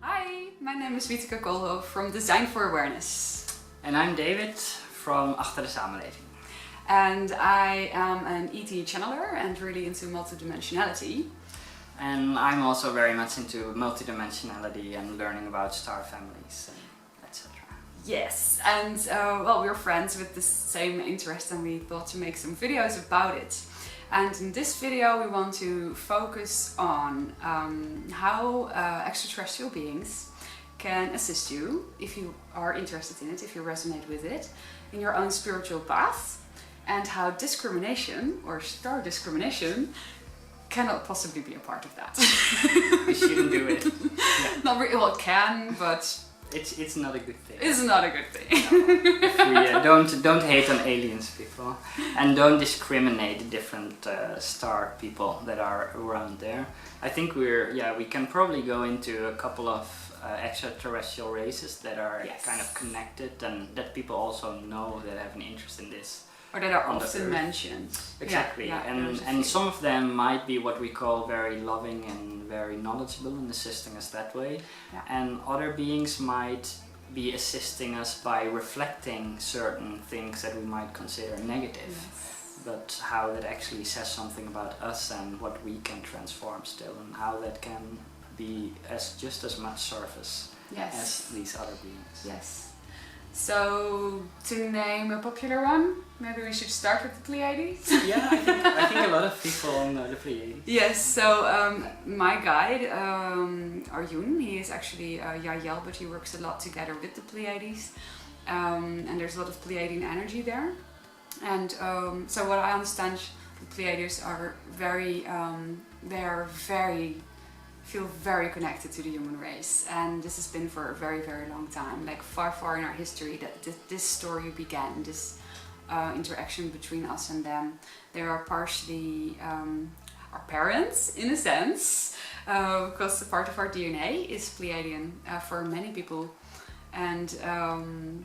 Hi, my name is Zeta from Design for Awareness. And I'm David from Achter de Samenleving. And I am an ET channeler and really into multidimensionality. And I'm also very much into multidimensionality and learning about star families, etc. Yes, and well, we're friends with the same interest and we thought to make some videos about it. And in this video we want to focus on how extraterrestrial beings can assist you, if you are interested in it, if you resonate with it, in your own spiritual path, and how discrimination, or star discrimination, cannot possibly be a part of that. We shouldn't do it. Yeah. Not really, well, it can, but it's not a good thing. It's not a good thing. No. If we don't hate on aliens, people, and don't discriminate the different star people that are around there. I think we can probably go into a couple of extraterrestrial races that are kind of connected and that people also know that have an interest in this. Or that are often mentioned. Exactly, yeah, and some of them might be what we call very loving and very knowledgeable in assisting us that way, and other beings might be assisting us by reflecting certain things that we might consider negative, but how that actually says something about us and what we can transform still, and how that can be just as much service as these other beings. Yes. So, to name a popular one, maybe we should start with the Pleiades? Yeah, I think a lot of people know the Pleiades. Yes, so my guide, Arjun, he is actually Yael, but he works a lot together with the Pleiades. And there's a lot of Pleiadian energy there. And so what I understand, the Pleiades are feel very connected to the human race, and this has been for a very, very long time, like far in our history that this story began, this interaction between us and them. They are partially our parents, in a sense, because a part of our DNA is Pleiadian for many people, and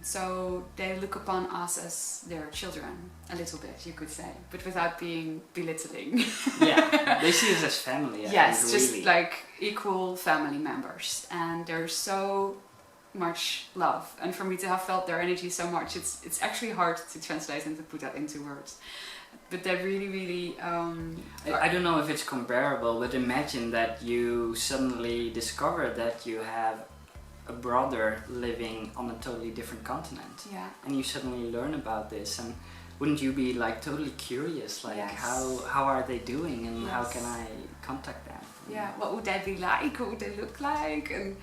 so they look upon us as their children, a little bit, you could say, but without being belittling. Yeah, they see us as family. Yes, just really. Like equal family members, and there's so much love, and for me to have felt their energy so much, it's actually hard to translate and to put that into words. But they really I don't know if it's comparable, but imagine that you suddenly discover that you have a brother living on a totally different continent, and you suddenly learn about this, and wouldn't you be like totally curious, like how are they doing, and how can I contact them? Yeah, what would they be like? What would they look like? And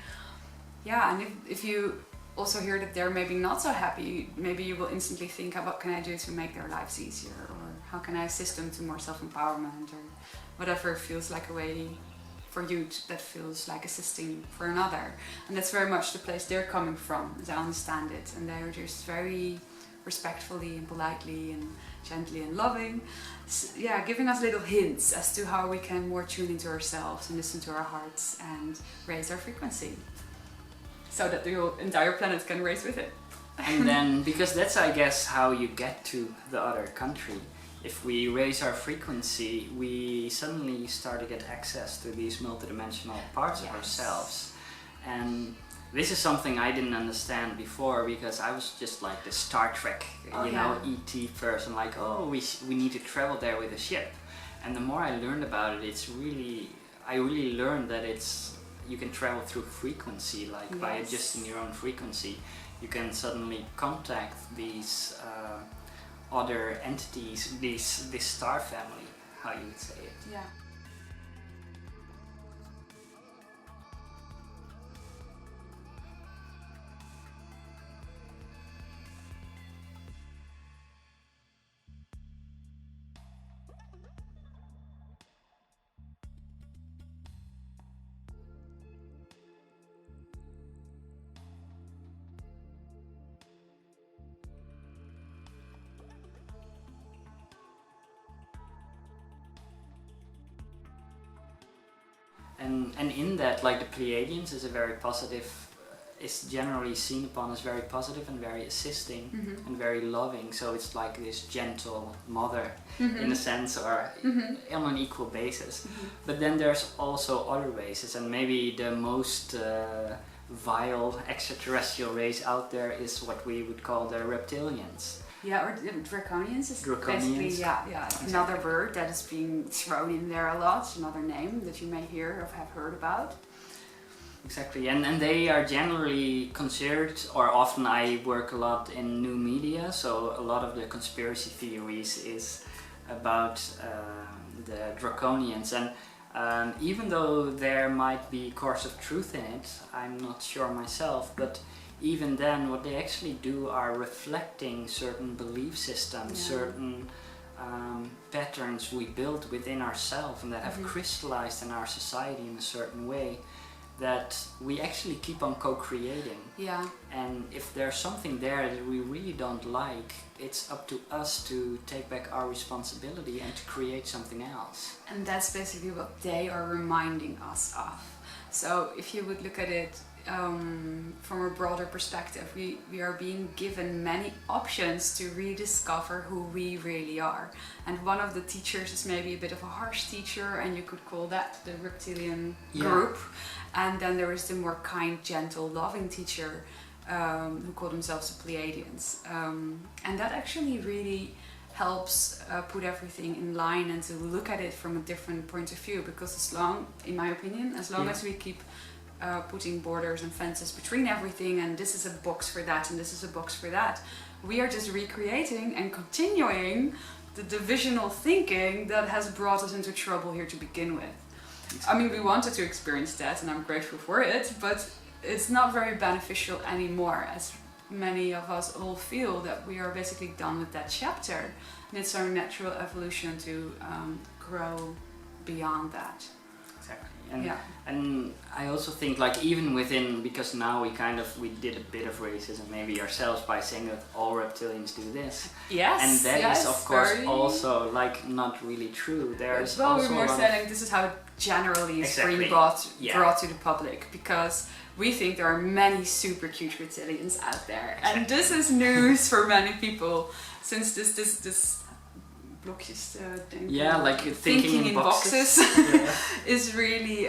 and if you also hear that they're maybe not so happy, maybe you will instantly think, what can I do to make their lives easier, or how can I assist them to more self-empowerment, or whatever feels like a way for you that feels like assisting for another. And that's very much the place they're coming from, as I understand it, and they're just very respectfully and politely and gently and loving, giving us little hints as to how we can more tune into ourselves and listen to our hearts and raise our frequency, so that the entire planet can raise with it. And then, because that's, I guess, how you get to the other country. If we raise our frequency, we suddenly start to get access to these multidimensional parts of ourselves. And this is something I didn't understand before, because I was just like the Star Trek, ET person, like, we need to travel there with a ship. And the more I learned about it, I really learned that you can travel through frequency, like by adjusting your own frequency, you can suddenly contact these other entities, this star family, how you would say it. Yeah. And in that, like the Pleiadians is a very positive, is generally seen upon as very positive and very assisting and very loving. So it's like this gentle mother in a sense, or on an equal basis. But then there's also other races, and maybe the most vile extraterrestrial race out there is what we would call the Reptilians. Yeah, or Draconians is basically Exactly. another word that is being thrown in there a lot, another name that you may hear or have heard about. Exactly, and they are generally considered, or often I work a lot in new media, so a lot of the conspiracy theories is about the Draconians, and even though there might be course of truth in it, I'm not sure myself, but even then what they actually do are reflecting certain belief systems, certain patterns we built within ourselves and that have crystallized in our society in a certain way that we actually keep on co-creating. Yeah. And if there's something there that we really don't like, it's up to us to take back our responsibility and to create something else. And that's basically what they are reminding us of. So if you would look at it from a broader perspective, we are being given many options to rediscover who we really are. And one of the teachers is maybe a bit of a harsh teacher, and you could call that the reptilian group. And then there is the more kind, gentle, loving teacher who call themselves the Pleiadians. And that actually really helps put everything in line and to look at it from a different point of view, because as long, in my opinion, as long as we keep putting borders and fences between everything, and this is a box for that and this is a box for that, we are just recreating and continuing the divisional thinking that has brought us into trouble here to begin with. I mean, we wanted to experience that and I'm grateful for it, but it's not very beneficial anymore, as many of us all feel that we are basically done with that chapter, and it's our natural evolution to grow beyond that. Exactly. And I also think, like, even within, because now we did a bit of racism maybe ourselves by saying that all reptilians do this. Yes. And that is of course also like not really true. There's well, also we're more saying this is how it generally is being brought to the public, because we think there are many super cute reptilians out there, and this is news for many people, since this blokjes like thinking in boxes. is really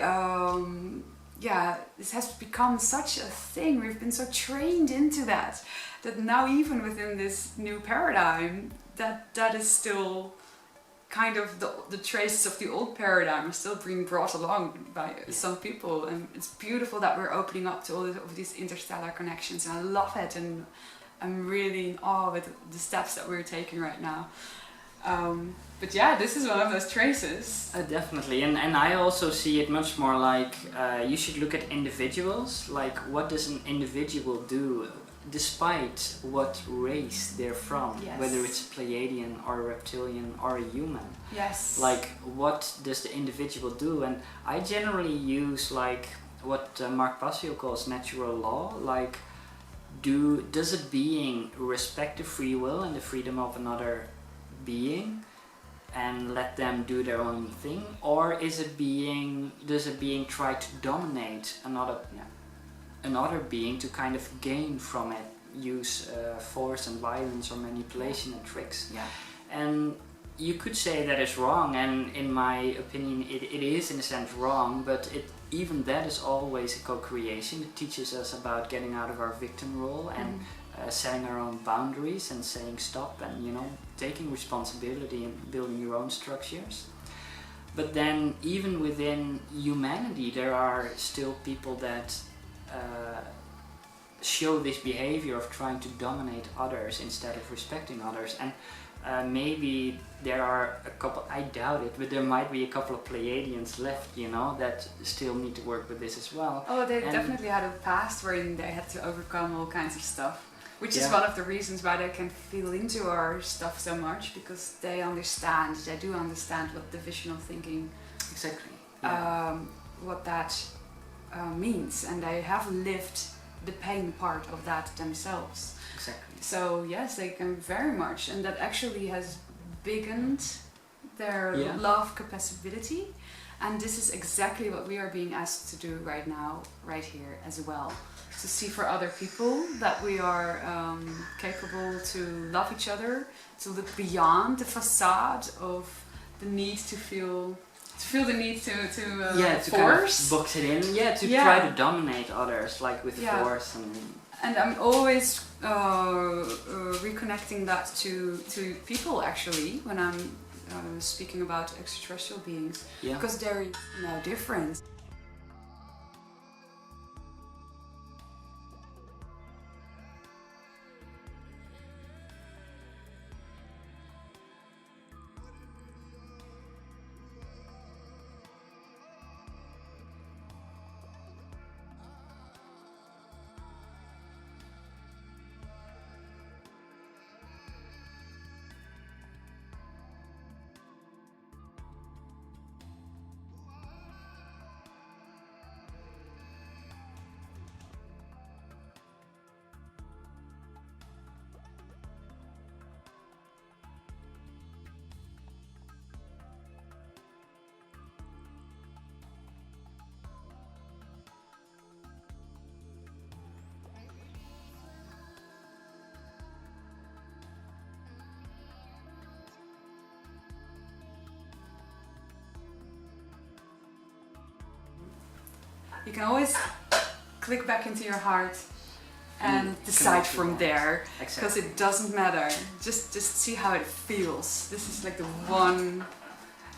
this has become such a thing. We've been so trained into that now even within this new paradigm that is still kind of the traces of the old paradigm are still being brought along by some people, and it's beautiful that we're opening up to all of these interstellar connections, and I love it, and I'm really in awe with the steps that we're taking right now. But yeah, this is one of those traces. Definitely, and I also see it much more like you should look at individuals, like what does an individual do despite what race they're from, whether it's a Pleiadian or a reptilian or a human. Yes. Like, what does the individual do? And I generally use like what Mark Passio calls natural law, like does a being respect the free will and the freedom of another being and let them do their own thing, or does a being try to dominate another being to kind of gain from it, use force and violence or manipulation and tricks? And you could say that is wrong, and in my opinion it is in a sense wrong, but even that is always a co-creation. It teaches us about getting out of our victim role and setting our own boundaries and saying stop, and taking responsibility and building your own structures. But then even within humanity there are still people that show this behavior of trying to dominate others instead of respecting others, and maybe there are a couple, I doubt it, but there might be a couple of Pleiadians left, that still need to work with this as well. Oh, they definitely had a past wherein they had to overcome all kinds of stuff, which is one of the reasons why they can feel into our stuff so much, because they do understand what divisional thinking what that means, and they have lived the pain part of that themselves. Exactly. So yes, they can very much, and that actually has biggened their love capacity. And this is exactly what we are being asked to do right now, right here as well. To see for other people that we are capable to love each other, to look beyond the facade of the need to feel the need to force. Kind of box it in, to try to dominate others, like with force. And I'm always reconnecting that to people actually when I'm speaking about extraterrestrial beings, because there is no difference. You can always click back into your heart and decide from there, because it doesn't matter. Just see how it feels. This is like the one.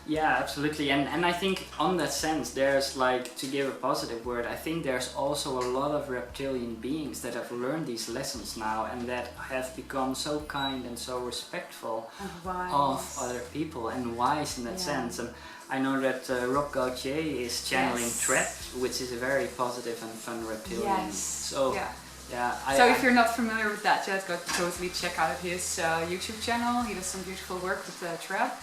Yeah, absolutely. And I think on that sense, there's, like, to give a positive word, I think there's also a lot of reptilian beings that have learned these lessons now and that have become so kind and so respectful of other people and wise in that sense. And I know that Rob Gautier is channeling Threat, which is a very positive and fun reptilian. So so if you're not familiar with that yet, go totally check out his YouTube channel. He does some beautiful work with Threat.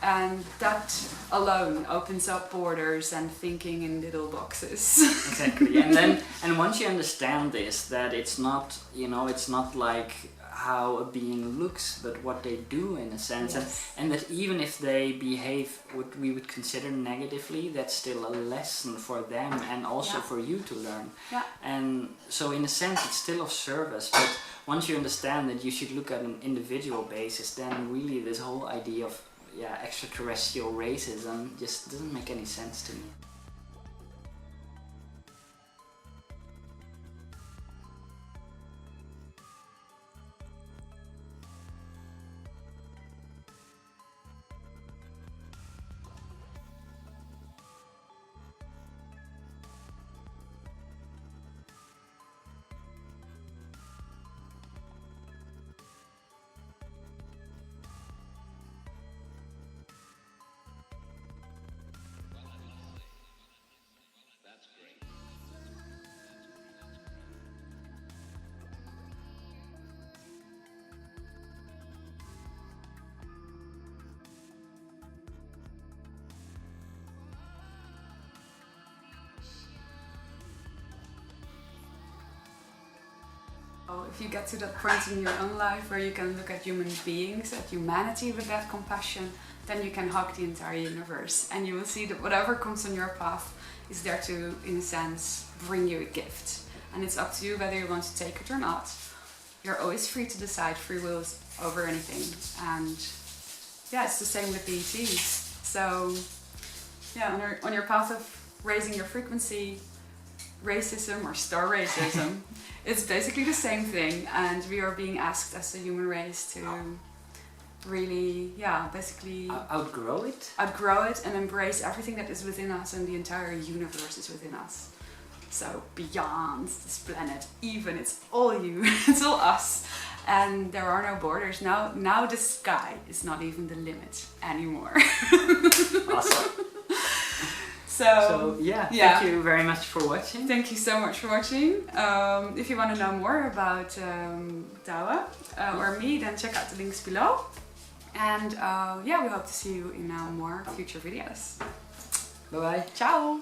And that alone opens up borders and thinking in little boxes. Exactly. And once you understand this, that it's not, it's not like how a being looks, but what they do in a sense. And that even if they behave what we would consider negatively, that's still a lesson for them and also for you to learn. And so in a sense it's still of service, but once you understand that you should look at an individual basis, then really this whole idea of extraterrestrial racism just doesn't make any sense to me. If you get to that point in your own life where you can look at human beings, at humanity with that compassion, then you can hug the entire universe, and you will see that whatever comes on your path is there to, in a sense, bring you a gift. And it's up to you whether you want to take it or not. You're always free to decide. Free will is over anything. And it's the same with the ETs. So on your path of raising your frequency, racism or star racism, it's basically the same thing, and we are being asked as a human race to really, basically outgrow it and embrace everything that is within us, and the entire universe is within us. So beyond this planet, even, it's all you, it's all us, and there are no borders. Now the sky is not even the limit anymore. Awesome. So thank you very much for watching. Thank you so much for watching. If you want to know more about Douwe or me, then check out the links below. And we hope to see you in more future videos. Bye bye. Ciao.